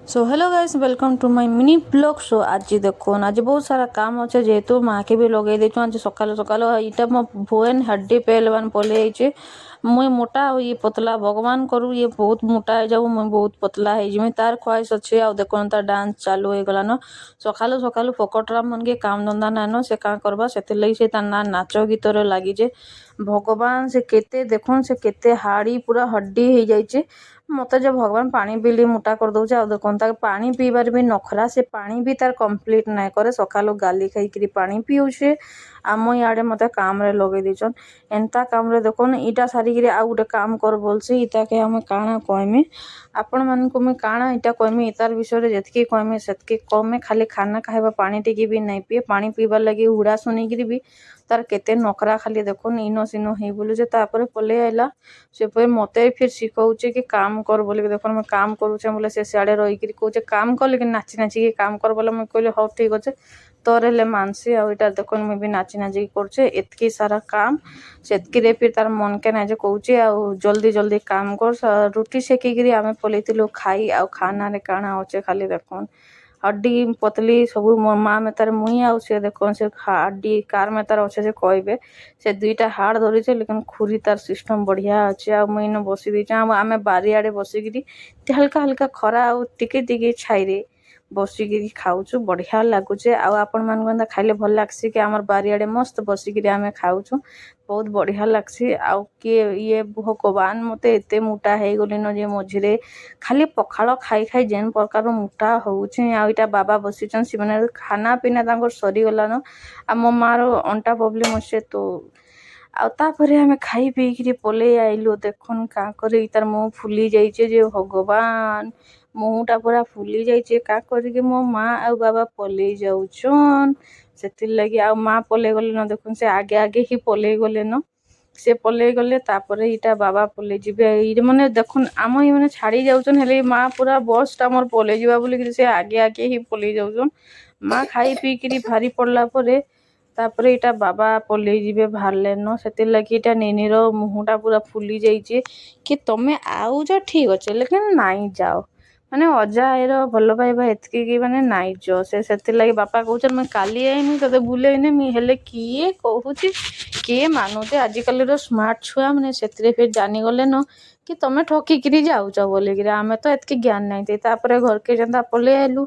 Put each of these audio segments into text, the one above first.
So hello guys welcome to my mini blog. So आज देखो आज बहुत सारा काम अच्छे जेहेतु माँ के भी लगे देचु आज सकाल सकाल यहाँ मो भुवन हड्डी पहलवान पलि मुई मोटा और ये पतला भगवान करू ये बहुत मोटा हो जाऊ मुई बहुत पतला हो तार ख्वाहिश अच्छे आ देखो तार डांस चालू हो गलान सकालू सकालू फकटरा मन के काम धंदा नाइन से का करबा से लगी से ना नाच गीत लगी जे भगवान से केते देखो से केते हाड़ी पूरा हड्डी हो जाइए मत जो भगवान पानी पीली मोटा कर दौचे आ देखो पानी पीबार भी नखरा से पानी भी तार कंप्लीट नाय करे सकालू गाली खाई पानी पीऊे आम इे मत काम रे लगे दीचन एंता काम रे देखो इटा सारिकी आउ गोटे काम कर बोलसी इटा के हमें काଣା कहमी आपण मानक मुझे काଣା इटा कहमी तार विषय जितकी कहमी से कमे खाली खाना खाइबा पानी टिकी भी नहीं पिए पानी पीबार लगी हुड़ा सुनिकी भी तार केते नखरा खाली देखो इनो सिनो हो बोलूचे तापर पलि आइला से फिर मत फिर शिखौचे कि काम कर बोलिक देखो मैं काम करुचे बोले से सियाड़े रहीकि कौचे काम कर लेकिन नाची नाचिकी काम कर बोले मुझे कहली हाँ ठीक अच्छे तोर हेले मानसी आईटा देख मुझे भी नाची नाचिकी करछे एतकी सारा काम से फिर तार मन के ना जे कौचे आ जल्दी जल्दी काम कर रुटी सेकिकी आम पलैलु खाई आ खाना रे काଣା अच्छे खाली देखन हड्डी पतली सब मो माँ में तार मुई आउ से देखो से हड्डी कार में तार अच्छे से कहबे से दुईटा हाड़ धरी लेकिन खुरी तार सिस्टम बढ़िया अच्छे आ मुई इन बसी देचे आम बारियाड़े बसिकी हल्का हल्का खरा आ टिके टिके छाई बसिकी खाऊचु बढ़िया लगुचे आपण मान खाइले भल लगसी कि आमर बारियाड़े मस्त बसिकी आम खाऊचु बहुत बढ़िया लगसी आउ किए ये भगवान मते एते मोटा हो गली न जे मझिरे खाली पखाल खाई खाई जेन प्रकार मोटा होउचे आ इटा बाबा बसीचन से माने खाना पीना तांकर सरीगलान आ मो मार अंटा प्रॉब्लम अच्छे तो आउे आम खाई पीकि पलि आइलु देखन का करे तार मुँह फुली जाइए जे भगवान मुँहटा पूरा फुली जाइए का करी मो माँ आ बाबा पलि जाऊन से लगी आ माँ पलि गले न देखुन से आगे आगे ही पलि गले न से पलि गले तापरे इटा बाबा पलि जीवे माने देखुन आम ये मैंने छाड़ी जाऊन हेले माँ पूरा बसटा मोर पलि जावा बोली से आगे आगे ही पलि जाऊन माँ खाई पीकि भारी पड़ला परे तापरे इटा बाबा पलि जीवे बाहरले न से लगी इटा नेनीर मुहटा पूरा फुली जाइए कि तमें आउज ठीक अच्छे लेकिन नाई जाओ माने अजा आईर भल पाइबा एतकी माने नाई जो से लगी बापा कहते मैं काली आईनी ते बुलेनी हेले किए कहूची किए मानुते आजिकल स्मार्ट छुआ मैंने से फिर जानीगले न कि तुम ठकिकी जाऊच बोलिकी आम तो एतकी ज्ञान नहीं तापर घर के जेनता पलि आइलु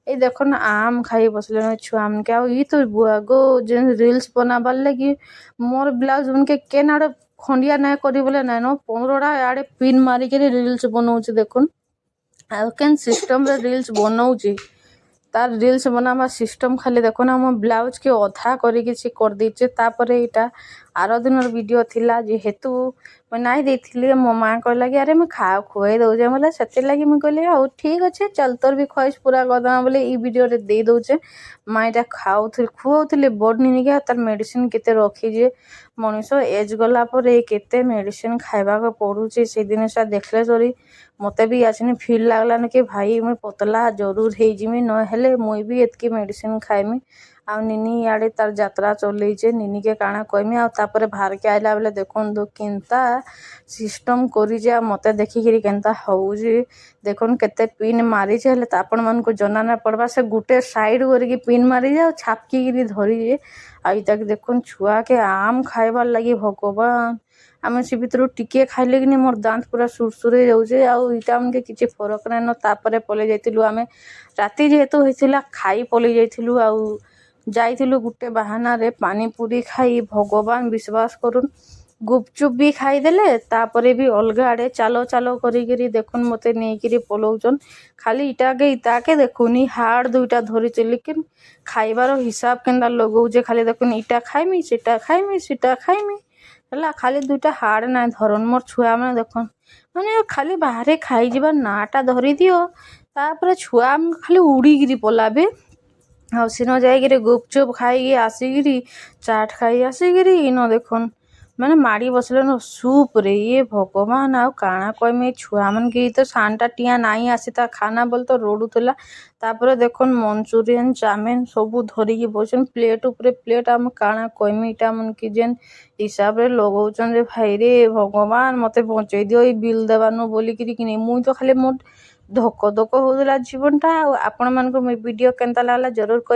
ये देख न आम खाई बसले छुआ के आई तो बुआ गो जे रिल्स बनाबार लगी मोर ब्लाउज उनके केन आड़े खंडिया ना करी बोले ना न 15टा आड़े पिन मारिक रिल्स बनाऊे देखुन आ केन सिस्टम रे रिल्स बनाऊे तार रिल्स बनावा सिस्टम खाली देखो ना मो ब्लाउज के अधा कर दीचे तापर इटा आर दिन वीडियो थिला जेहेतु मैं नाई देती मो माँ कहला कि अरे मैं खुआई दौचे बोले से लगी मुझे कहली हाँ ठीक अच्छे चल तोर भी ख्वाहिश पूरा करदमा बोले ई वीडियो रे दे दौचे माँ इटा खुआउली बड़ निनिका तार मेडिसिन केते रखीजे मनीष एज गला केते मेडिसिन खाइबा पड़ुचे से जिनिसा देखले सरी मते भी आसनी फिल लगलान कि भाई मुई पतला जरूर हो जिमी नहेले मुई भी एतकी मेडिसिन खाइमी आ निनी इे तार जात्रा चलईचे निनी के काଣା कहमी आपर बाहर के आइला बेले देखुन तो केनता सिस्टम करी मत देखिकी केनता होउजी देखुन केते पिन मारीचे हेले आपण मान को जना ना पड़वा से गुटे साइड करके पिन मारी जा छापकी धरीजे आईता देखुन छुआ के आम खाइबार लगी भगवान आम से भितर टिके खाइले कि मोर दांत पूरा सुरसुर हो जाऊे आईटा आमके किसी फरक नाइन तापर पलि जाइलु आम राति जेहेतु होता खाई पलि जाइलु जाइलु गुटे बाहाना रे पानी पूरी खाई भगवान विश्वास करुन गुपचुप भी खाईदेले तापरे भी अलग आड़े चालो चालो करी देखुन मते नहीं पलाउन खाली इटाके देखुनी हाड़ दुईटा धरी लेकिन खाइबार हिसाब केन्दा लगौजे खाली देखुन इटा खाइमी सीटा खाइमी है खाली दुईटा हाड़ ना धरन मोर छुआ मैंने देखन माने खाली बाहर खाई जावा नाटा धरी दियो तापर छुआ खाली उड़ीकी पलाबे आ सीन जाइए गुपचुप खाई आसिकी चाट खाई आसिकी इन देखन मैंने माड़ी बसले न सूप रे ये भगवान आउ काଣା कहमी छुआ मन के तो सानटा टिया नाई आसीता खाना बोल तो रोडुला तापर देखन मंचूरियन चाउमिन सबू धरिकी बसन प्लेट उपरे प्लेट आम काଣା कहमी इटा मन की जेन हिसाब रे लगौचन रे भाई रे भगवान मते बचई दियो ई बिल देवानु बोलिकी कि मुई तो खाली मोर ଧକ ଧକ ହଉଥିଲା ଜୀବନଟା। ଆଉ ଆପଣମାନଙ୍କୁ ମୋ ଭିଡ଼ିଓ କେନ୍ତା ଲାଗଲା ଜରୁର କହି